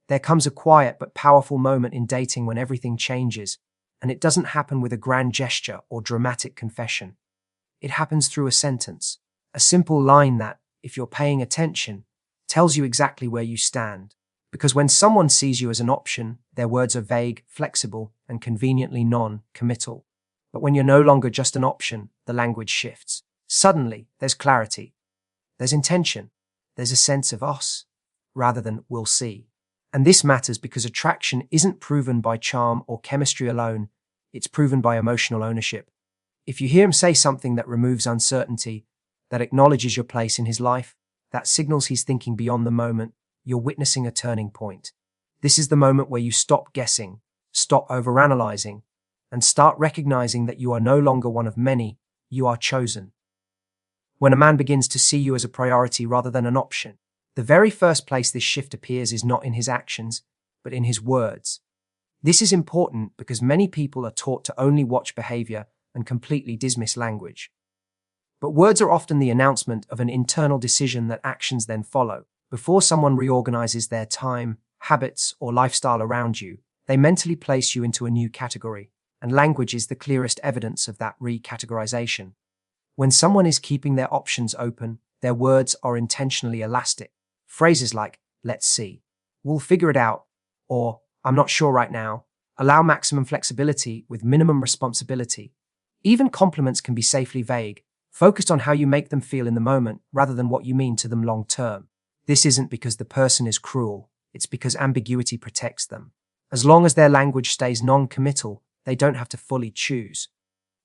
There comes a quiet but powerful moment in dating when everything changes, and it doesn't happen with a grand gesture or dramatic confession. It happens through a sentence, a simple line that, if you're paying attention, tells you exactly where you stand. Because when someone sees you as an option, their words are vague, flexible, and conveniently non-committal. But when you're no longer just an option, the language shifts. Suddenly, there's clarity. There's intention. There's a sense of us, rather than we'll see. And this matters because attraction isn't proven by charm or chemistry alone, it's proven by emotional ownership. If you hear him say something that removes uncertainty, that acknowledges your place in his life, that signals he's thinking beyond the moment, you're witnessing a turning point. This is the moment where you stop guessing, stop overanalyzing, and start recognizing that you are no longer one of many, you are chosen. When a man begins to see you as a priority rather than an option, the very first place this shift appears is not in his actions, but in his words. This is important because many people are taught to only watch behavior and completely dismiss language. But words are often the announcement of an internal decision that actions then follow. Before someone reorganizes their time, habits, or lifestyle around you, they mentally place you into a new category, and language is the clearest evidence of that recategorization. When someone is keeping their options open, their words are intentionally elastic. Phrases like, let's see, we'll figure it out, or I'm not sure right now, allow maximum flexibility with minimum responsibility. Even compliments can be safely vague, focused on how you make them feel in the moment rather than what you mean to them long term. This isn't because the person is cruel, it's because ambiguity protects them. As long as their language stays non-committal, they don't have to fully choose.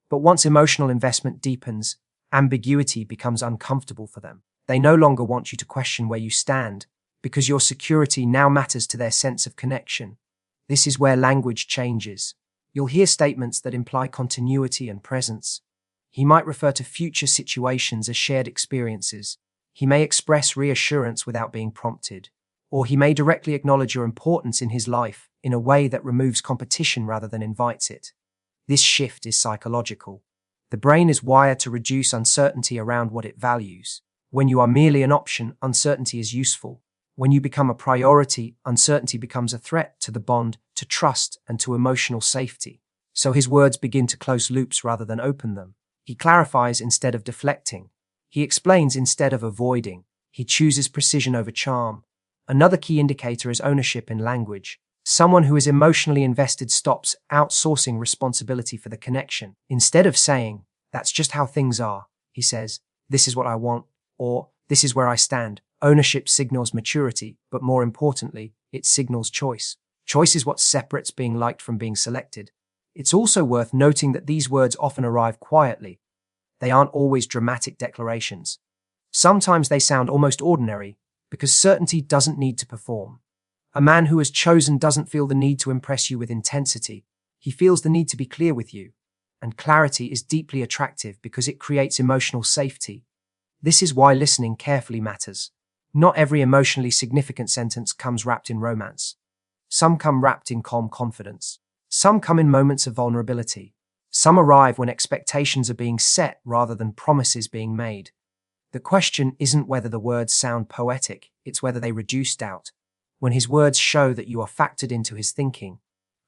But once emotional investment deepens, ambiguity becomes uncomfortable for them. They no longer want you to question where you stand, because your security now matters to their sense of connection. This is where language changes. You'll hear statements that imply continuity and presence. He might refer to future situations as shared experiences. He may express reassurance without being prompted. Or he may directly acknowledge your importance in his life in a way that removes competition rather than invites it. This shift is psychological. The brain is wired to reduce uncertainty around what it values. When you are merely an option, uncertainty is useful. When you become a priority, uncertainty becomes a threat to the bond, to trust, and to emotional safety. So his words begin to close loops rather than open them. He clarifies instead of deflecting. He explains instead of avoiding. He chooses precision over charm. Another key indicator is ownership in language. Someone who is emotionally invested stops outsourcing responsibility for the connection. Instead of saying, that's just how things are, he says, this is what I want, or this is where I stand. Ownership signals maturity, but more importantly, it signals choice. Choice is what separates being liked from being selected. It's also worth noting that these words often arrive quietly. They aren't always dramatic declarations. Sometimes they sound almost ordinary, because certainty doesn't need to perform. A man who has chosen doesn't feel the need to impress you with intensity. He feels the need to be clear with you. And clarity is deeply attractive because it creates emotional safety. This is why listening carefully matters. Not every emotionally significant sentence comes wrapped in romance. Some come wrapped in calm confidence. Some come in moments of vulnerability. Some arrive when expectations are being set rather than promises being made. The question isn't whether the words sound poetic, it's whether they reduce doubt. When his words show that you are factored into his thinking,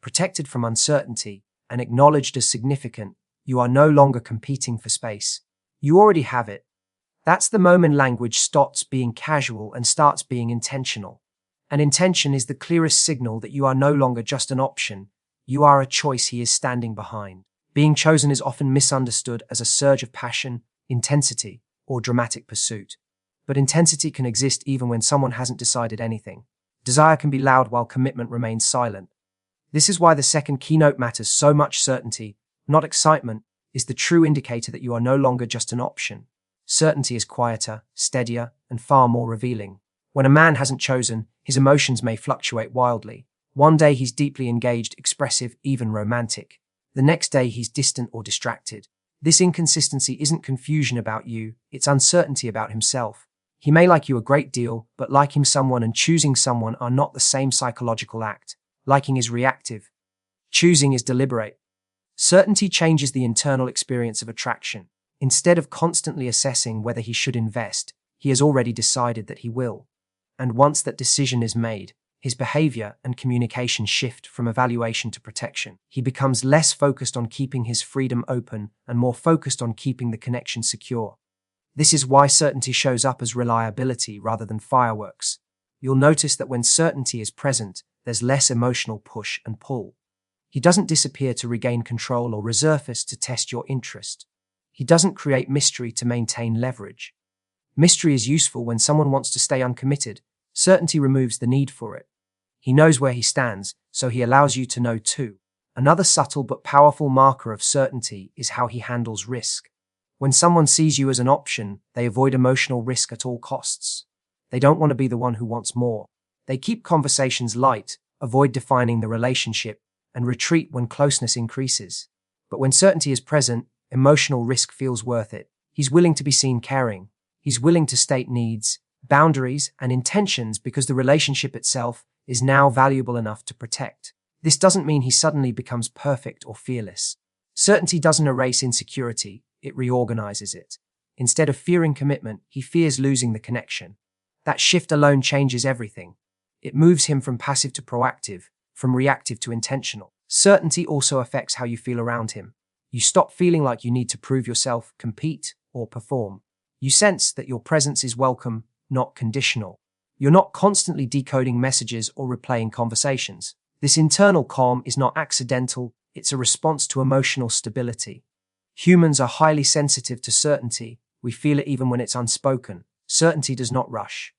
protected from uncertainty, and acknowledged as significant, you are no longer competing for space. You already have it. That's the moment language stops being casual and starts being intentional. And intention is the clearest signal that you are no longer just an option, you are a choice he is standing behind. Being chosen is often misunderstood as a surge of passion, intensity, or dramatic pursuit. But intensity can exist even when someone hasn't decided anything. Desire can be loud while commitment remains silent. This is why the second keynote matters so much. Certainty, not excitement, is the true indicator that you are no longer just an option. Certainty is quieter, steadier, and far more revealing. When a man hasn't chosen, his emotions may fluctuate wildly. One day he's deeply engaged, expressive, even romantic. The next day he's distant or distracted. This inconsistency isn't confusion about you, it's uncertainty about himself. He may like you a great deal, but liking someone and choosing someone are not the same psychological act. Liking is reactive. Choosing is deliberate. Certainty changes the internal experience of attraction. Instead of constantly assessing whether he should invest, he has already decided that he will. And once that decision is made, his behavior and communication shift from evaluation to protection. He becomes less focused on keeping his freedom open and more focused on keeping the connection secure. This is why certainty shows up as reliability rather than fireworks. You'll notice that when certainty is present, there's less emotional push and pull. He doesn't disappear to regain control or resurface to test your interest. He doesn't create mystery to maintain leverage. Mystery is useful when someone wants to stay uncommitted. Certainty removes the need for it. He knows where he stands, so he allows you to know too. Another subtle but powerful marker of certainty is how he handles risk. When someone sees you as an option, they avoid emotional risk at all costs. They don't want to be the one who wants more. They keep conversations light, avoid defining the relationship, and retreat when closeness increases. But when certainty is present, emotional risk feels worth it. He's willing to be seen caring. He's willing to state needs, boundaries, and intentions because the relationship itself is now valuable enough to protect. This doesn't mean he suddenly becomes perfect or fearless. Certainty doesn't erase insecurity, it reorganizes it. Instead of fearing commitment, he fears losing the connection. That shift alone changes everything. It moves him from passive to proactive, from reactive to intentional. Certainty also affects how you feel around him. You stop feeling like you need to prove yourself, compete, or perform. You sense that your presence is welcome, not conditional. You're not constantly decoding messages or replaying conversations. This internal calm is not accidental, it's a response to emotional stability. Humans are highly sensitive to certainty. We feel it even when it's unspoken. Certainty does not rush.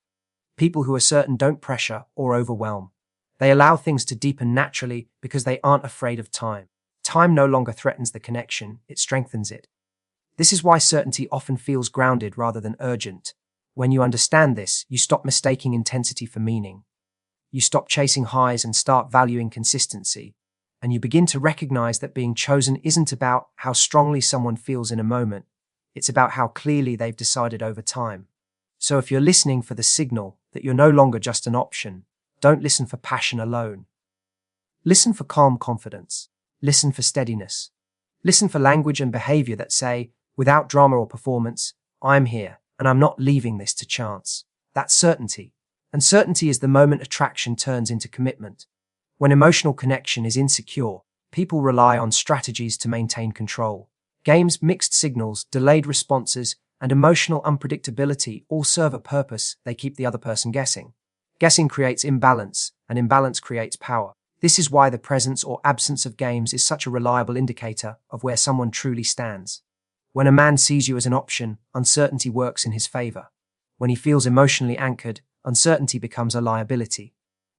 People who are certain don't pressure or overwhelm. They allow things to deepen naturally because they aren't afraid of time. Time no longer threatens the connection, it strengthens it. This is why certainty often feels grounded rather than urgent. When you understand this, you stop mistaking intensity for meaning. You stop chasing highs and start valuing consistency. And you begin to recognize that being chosen isn't about how strongly someone feels in a moment. It's about how clearly they've decided over time. So if you're listening for the signal that you're no longer just an option, don't listen for passion alone. Listen for calm confidence. Listen for steadiness. Listen for language and behavior that say, without drama or performance, I'm here, and I'm not leaving this to chance. That's certainty. And certainty is the moment attraction turns into commitment. When emotional connection is insecure, people rely on strategies to maintain control. Games, mixed signals, delayed responses, and emotional unpredictability all serve a purpose. They keep the other person guessing. Guessing creates imbalance, and imbalance creates power. This is why the presence or absence of games is such a reliable indicator of where someone truly stands. When a man sees you as an option, uncertainty works in his favor. When he feels emotionally anchored, uncertainty becomes a liability.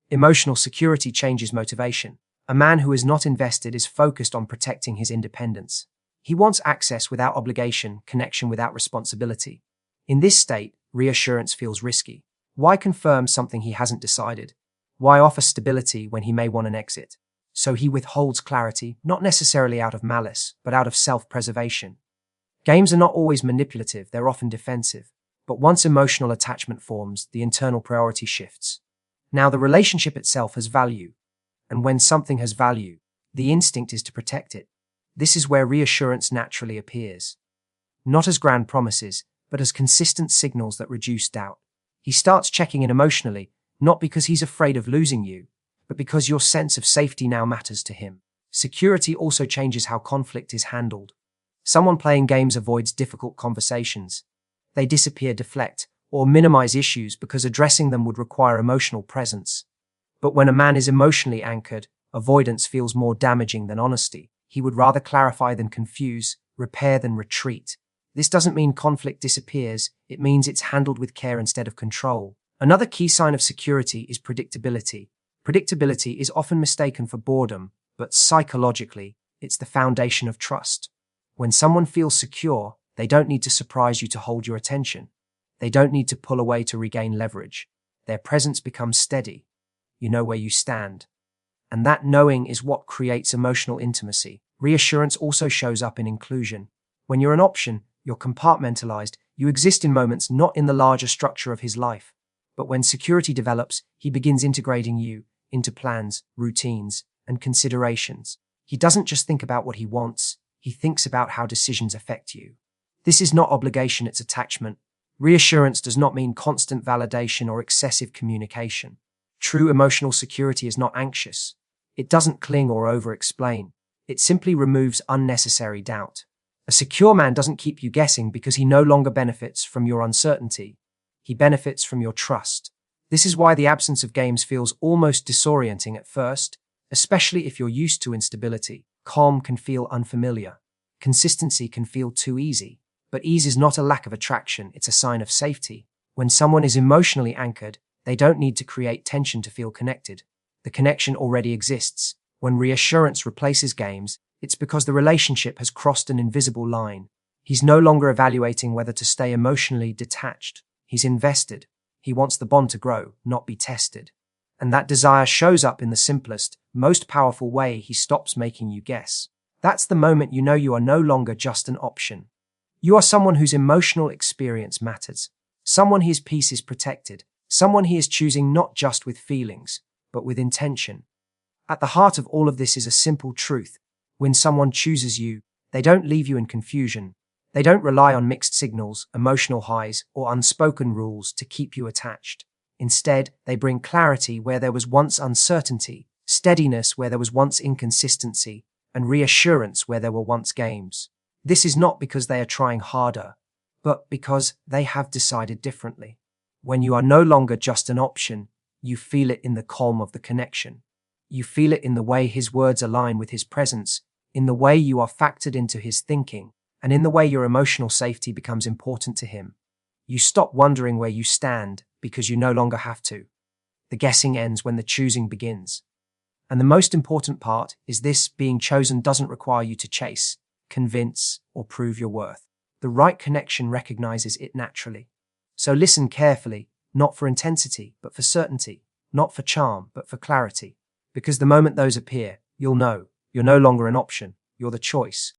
Emotional security changes motivation. A man who is not invested is focused on protecting his independence. He wants access without obligation, connection without responsibility. In this state, reassurance feels risky. Why confirm something he hasn't decided? Why offer stability when he may want an exit? So he withholds clarity, not necessarily out of malice, but out of self-preservation. Games are not always manipulative, they're often defensive. But once emotional attachment forms, the internal priority shifts. Now the relationship itself has value. And when something has value, the instinct is to protect it. This is where reassurance naturally appears. Not as grand promises, but as consistent signals that reduce doubt. He starts checking in emotionally, not because he's afraid of losing you, but because your sense of safety now matters to him. Security also changes how conflict is handled. Someone playing games avoids difficult conversations. They disappear, deflect, or minimize issues because addressing them would require emotional presence. But when a man is emotionally anchored, avoidance feels more damaging than honesty. He would rather clarify than confuse, repair than retreat. This doesn't mean conflict disappears, it means it's handled with care instead of control. Another key sign of security is predictability. Predictability is often mistaken for boredom, but psychologically, it's the foundation of trust. When someone feels secure, they don't need to surprise you to hold your attention. They don't need to pull away to regain leverage. Their presence becomes steady. You know where you stand. And that knowing is what creates emotional intimacy. Reassurance also shows up in inclusion. When you're an option, you're compartmentalized. You exist in moments, not in the larger structure of his life. But when security develops, he begins integrating you into plans, routines, and considerations. He doesn't just think about what he wants, he thinks about how decisions affect you. This is not obligation, it's attachment. Reassurance does not mean constant validation or excessive communication. True emotional security is not anxious. It doesn't cling or over-explain. It simply removes unnecessary doubt. A secure man doesn't keep you guessing because he no longer benefits from your uncertainty. He benefits from your trust. This is why the absence of games feels almost disorienting at first, especially if you're used to instability. Calm can feel unfamiliar. Consistency can feel too easy. But ease is not a lack of attraction, it's a sign of safety. When someone is emotionally anchored, they don't need to create tension to feel connected. The connection already exists. When reassurance replaces games, it's because the relationship has crossed an invisible line. He's no longer evaluating whether to stay emotionally detached. He's invested. He wants the bond to grow, not be tested. And that desire shows up in the simplest, most powerful way. He stops making you guess. That's the moment you know you are no longer just an option. You are someone whose emotional experience matters. Someone whose peace is protected. Someone he is choosing not just with feelings, but with intention. At the heart of all of this is a simple truth. When someone chooses you, they don't leave you in confusion. They don't rely on mixed signals, emotional highs, or unspoken rules to keep you attached. Instead, they bring clarity where there was once uncertainty, steadiness where there was once inconsistency, and reassurance where there were once games. This is not because they are trying harder, but because they have decided differently. When you are no longer just an option, you feel it in the calm of the connection. You feel it in the way his words align with his presence, in the way you are factored into his thinking, and in the way your emotional safety becomes important to him. You stop wondering where you stand because you no longer have to. The guessing ends when the choosing begins. And the most important part is this: being chosen doesn't require you to chase, convince, or prove your worth. The right connection recognizes it naturally. So listen carefully, not for intensity, but for certainty, not for charm, but for clarity. Because the moment those appear, you'll know you're no longer an option, you're the choice.